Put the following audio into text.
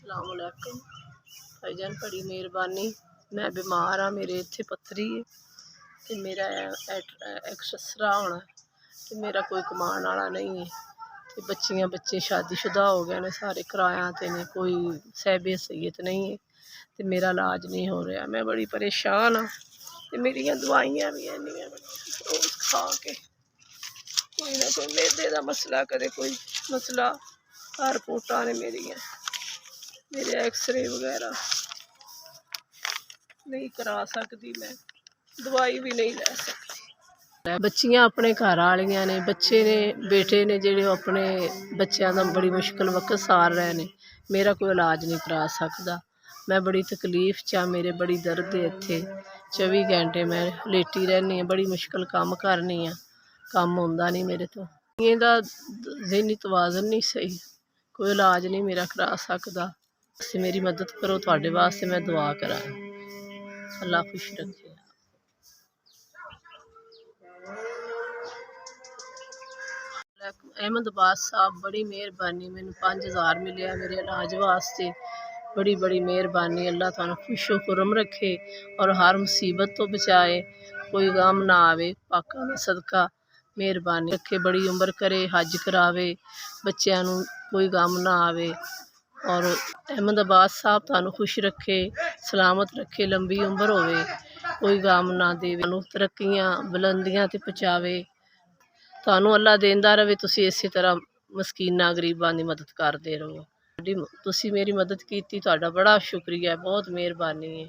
अस्सलाम वालेकुम भाईजान, बड़ी मेहरबानी। मैं बीमार हाँ, मेरे इत्थे पत्थरी है तो मेरा एक्सरा होना तो मेरा कोई कमान वाला नहीं है तो बच्चे शादीशुदा हो गए ने, सारे किराया ते ने, कोई सहबे सहीयत नहीं है तो मेरा इलाज नहीं हो रहा। मैं बड़ी परेशान हाँ तो मेरिया दवाइयाँ भी इन्नियां रोज़ खा के कोई ना कोई मैदे का मसला, कदे कोई मसला, रिपोर्टां ने मेरिया, मेरे एक्सरे वगैरह नहीं करा सकती, मैं दवाई भी नहीं लै सकती। बच्चियां अपने घर वालियां ने, बच्चे ने, बेटे ने जेड़े अपने बच्चों का बड़ी मुश्किल वक्त सार रहे ने, मेरा कोई इलाज नहीं करा सकता। मैं बड़ी तकलीफ च, मेरे बड़ी दर्द है इत्थे, 24 घंटे मैं लेटी रहनी हाँ, बड़ी मुश्किल काम करनी हाँ, काम होंदा नहीं मेरे तो। ਇਹਦਾ ज़हनी तवाज़न नहीं सही, कोई इलाज नहीं मेरा करा सकता। बस मेरी मदद करो, थोड़े वास्ते मैं दुआ करा। अल्लाह खुश रखे। अहमदाबाद साहब बड़ी मेहरबानी, मैनू 5000 मिले मेरे इलाज वास्ते, बड़ी बड़ी मेहरबानी। अल्लाह तुहानू खुशो खुरम रखे और हर मुसीबत तो बचाए, कोई गम ना आवे, पाका दा सदका मेहरबानी रखे, बड़ी उम्र करे, हज करावे, बच्चों नू कोई गम ना आवे। और अहमदाबाद साहब तुहानू खुश रखे, सलामत रखे, लंबी उम्र होवे, कोई गम ना देवे, तरक्कियां बुलंदियां ते पहुँचावे। तुहानू अल्लाह देंदा रहे, तुसी इसी तरह मस्कीना गरीबां दी मदद करते रहो। तुसी मेरी मदद की, तुहाडा बड़ा शुक्रिया, बहुत मेहरबानी है।